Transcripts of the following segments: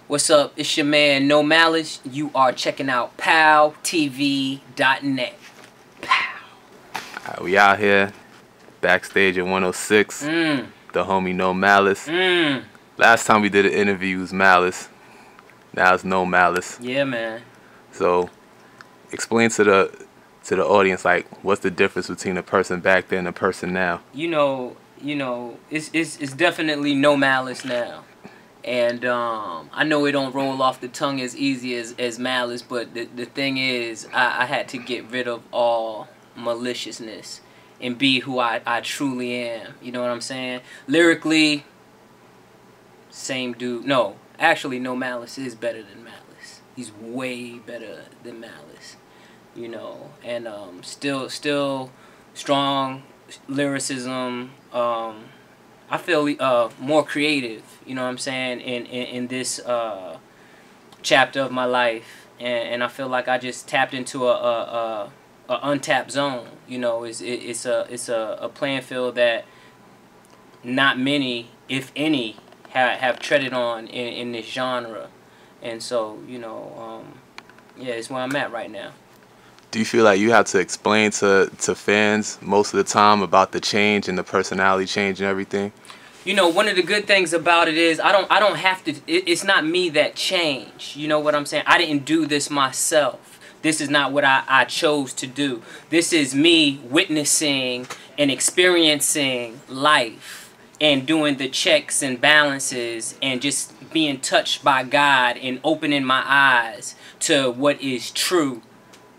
What's up? It's your man No Malice. You are checking out PowTV.net. Pow. We out here backstage at 106. The homie No Malice. Last time we did an interview was Malice. Now it's No Malice. Yeah, man. So explain to the audience, like, what's the difference between a person back then and a person now? You know, it's definitely No Malice now. And I know it don't roll off the tongue as easy as Malice, but the thing is, I had to get rid of all maliciousness and be who I truly am. You know what I'm saying? Lyrically, same dude. No, actually, No Malice is better than Malice. He's way better than Malice. You know, and still strong lyricism. I feel more creative, you know what I'm saying, in this chapter of my life, and I feel like I just tapped into a untapped zone. You know, it's a playing field that not many, if any, have treaded on in this genre, and so, you know, yeah, it's where I'm at right now. Do you feel like you have to explain to fans most of the time about the change and the personality change and everything? You know, one of the good things about it is I don't have to. It's not me that changed. You know what I'm saying? I didn't do this myself. This is not what I chose to do. This is me witnessing and experiencing life and doing the checks and balances and just being touched by God and opening my eyes to what is true.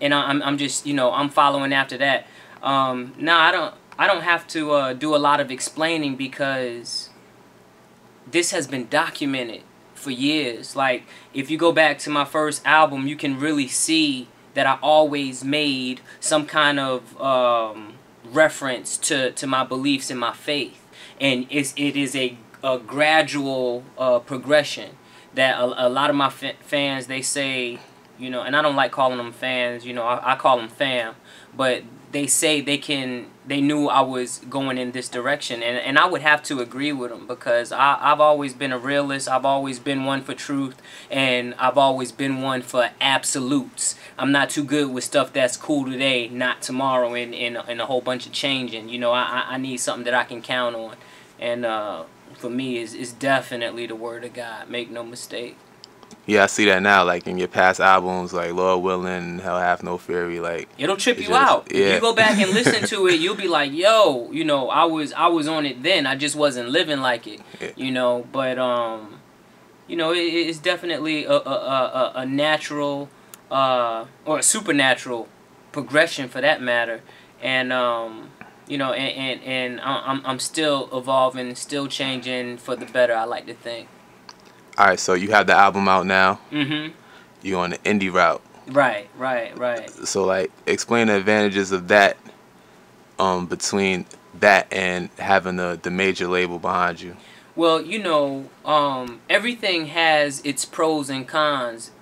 And I'm just, you know, I'm following after that. No, I don't have to do a lot of explaining because this has been documented for years. Like, if you go back to my first album, you can really see that I always made some kind of reference to my beliefs and my faith. And it is a gradual progression that a lot of my fans, they say, you know, and I don't like calling them fans, you know, I call them fam, but they say they knew I was going in this direction, and I would have to agree with them because I've always been a realist. I've always been one for truth, and I've always been one for absolutes. I'm not too good with stuff that's cool today, not tomorrow, and a whole bunch of changing. You know, I need something that I can count on, and for me, it's definitely the Word of God. Make no mistake. Yeah, I see that now, like in your past albums, like Lord Willing, Hell Hath No Fury, like it'll trip you out. Yeah. If you go back and listen to it, you'll be like, yo, you know, I was on it then. I just wasn't living like it, yeah. You know. But you know, it's definitely a natural or a supernatural progression for that matter, and you know, and I'm still evolving, still changing for the better. I like to think. All right, so you have the album out now. Mm-hmm. You're on the indie route. Right. So, like, explain the advantages of that, between that and having the major label behind you. Well, you know, everything has its pros and cons.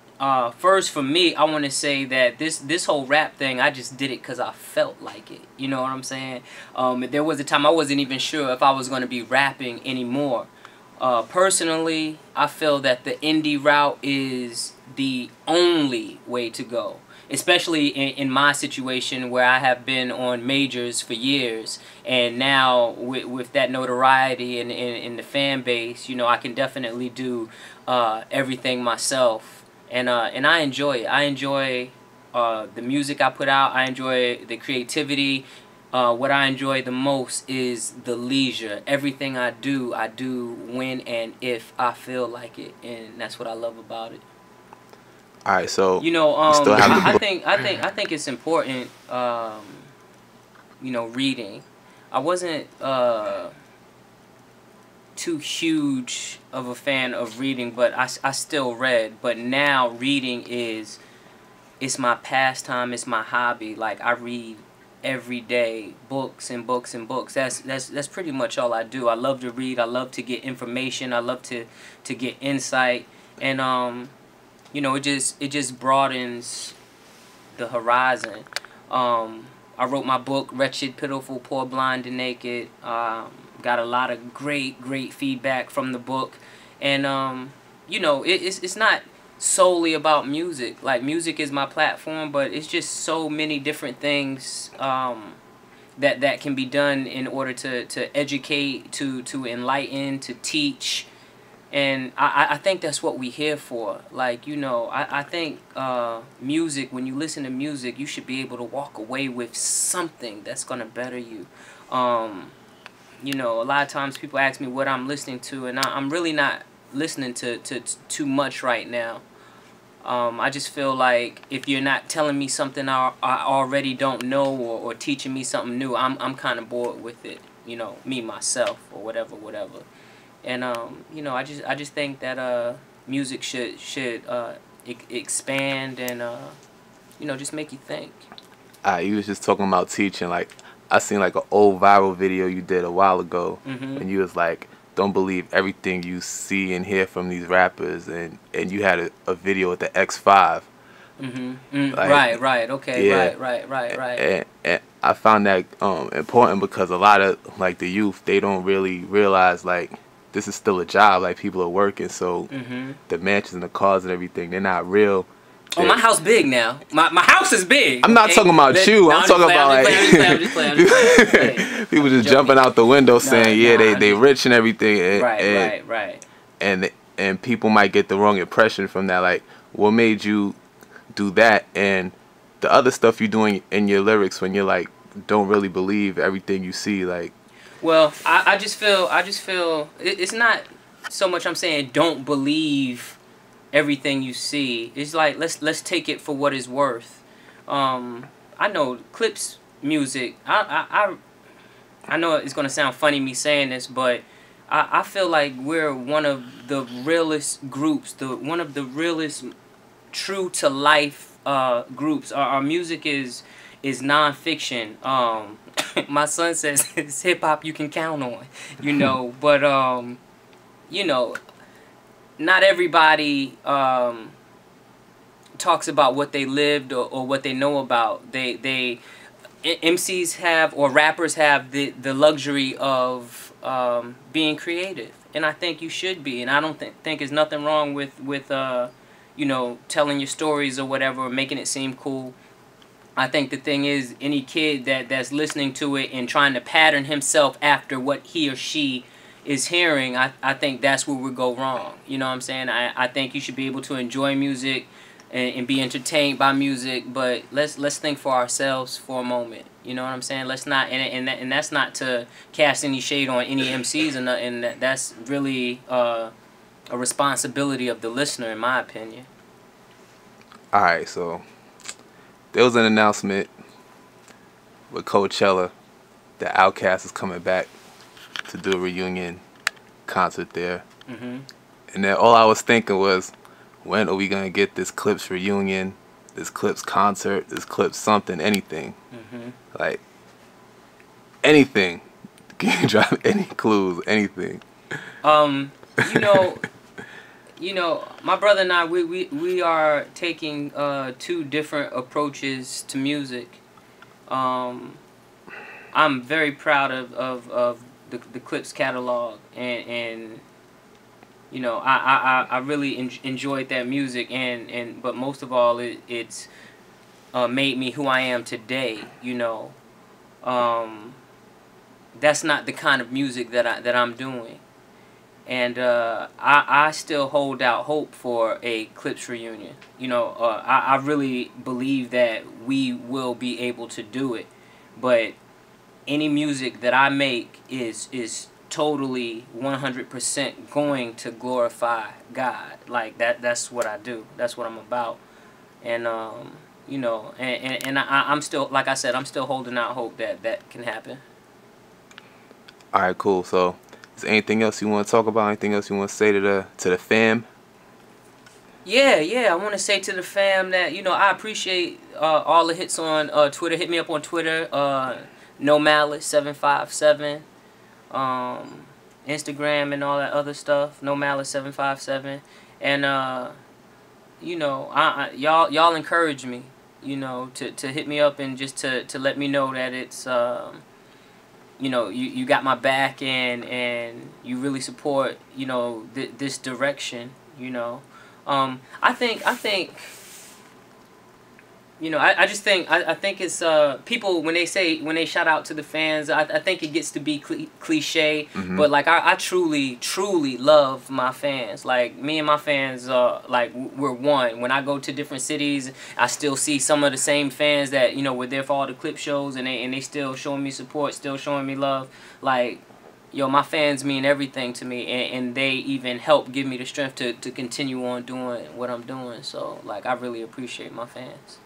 First, for me, I want to say that this whole rap thing, I just did it because I felt like it. You know what I'm saying? There was a time I wasn't even sure if I was going to be rapping anymore. Personally, I feel that the indie route is the only way to go, especially in my situation where I have been on majors for years, and now with that notoriety and the fan base, you know, I can definitely do everything myself, and I enjoy it. I enjoy the music I put out. I enjoy the creativity. What I enjoy the most is the leisure. Everything I do when and if I feel like it, and that's what I love about it. All right, so you know, still have I think it's important. You know, reading. I wasn't too huge of a fan of reading, but I still read. But now reading it's my pastime. It's my hobby. Like, I read every day, books and books and books. That's pretty much all I do. I love to read. I love to get information. I love to get insight, and you know, it just broadens the horizon. I wrote my book, Wretched, Pitiful, Poor, Blind, and Naked. Got a lot of great feedback from the book, and you know, it's not solely about music. Like, music is my platform, but it's just so many different things that can be done in order to educate, to enlighten, to teach. And I think that's what we here for. Like, you know, I think music, when you listen to music, you should be able to walk away with something that's going to better you. You know, a lot of times people ask me what I'm listening to, and I'm really not listening to too much right now. I just feel like if you're not telling me something I already don't know, or teaching me something new, I'm kind of bored with it. You know, me, myself, or whatever. And you know, I just think that music should expand and you know, just make you think. You was just talking about teaching. Like, I seen like an old viral video you did a while ago, and you was like, don't believe everything you see and hear from these rappers, and you had a video with the X5. Like, Right. Okay. yeah. Right. And I found that important because a lot of like the youth, they don't really realize like this is still a job. Like, people are working, so the mansions and the cars and everything, they're not real. Oh, my house big now. My house is big. I'm not talking about you. I'm talking about like I'm just playing. people just jumping out the window saying, they rich and everything. And, Right. And people might get the wrong impression from that. Like, what made you do that, and the other stuff you're doing in your lyrics when you're like don't really believe everything you see? Like, well, I just feel it's not so much I'm saying don't believe everything you see. It's like let's take it for what it's worth. I know Clipse music. I know it's gonna sound funny me saying this, but I feel like we're one of the realest groups, one of the realest true to life groups. Our music is nonfiction. My son says it's hip hop you can count on, you know. But you know, not everybody talks about what they lived or what they know about. MCs have, or rappers have, the luxury of being creative, and I think you should be. And I don't think there's nothing wrong with you know, telling your stories or whatever, or making it seem cool. I think the thing is, any kid that's listening to it and trying to pattern himself after what he or she is hearing, I think that's where we go wrong. You know what I'm saying? I think you should be able to enjoy music and be entertained by music, but let's think for ourselves for a moment. You know what I'm saying? Let's not, and that's not to cast any shade on any MCs, and that's really a responsibility of the listener, in my opinion. all right, so there was an announcement with Coachella that Outkast is coming back to do a reunion concert there. And then all I was thinking was, when are we gonna get this Clipse reunion, this Clipse concert, this Clipse something, anything? Like, anything. Can you drop any clues? Anything? You know, my brother and I, we are taking two different approaches to music. I'm very proud of the Clipse catalog, and you know, I really enjoyed that music, but most of all, it's made me who I am today. You know, that's not the kind of music that I'm doing. And I still hold out hope for a Clipse reunion. You know, I really believe that we will be able to do it. But any music that I make is totally 100% going to glorify God. Like, that's what I do. That's what I'm about. And you know, and I'm still, like I said, I'm still holding out hope that can happen. All right, cool. So, is there anything else you want to talk about? Anything else you want to say to the fam? Yeah. I want to say to the fam that, you know, I appreciate all the hits on Twitter. Hit me up on Twitter, No Malice 757, Instagram and all that other stuff. No Malice 757, and you know, y'all encourage me, you know, to hit me up and just to let me know that it's you know, you got my back, and you really support, you know, this direction, you know. I think you know, I just think I think it's people when they shout out to the fans, I think it gets to be cliche, but like I truly love my fans. Like me and my fans like we're one. When I go to different cities, I still see some of the same fans that, you know, were there for all the Clip shows, and they still showing me support, still showing me love. Like, yo, my fans mean everything to me, and they even help give me the strength to continue on doing what I'm doing. So like I really appreciate my fans.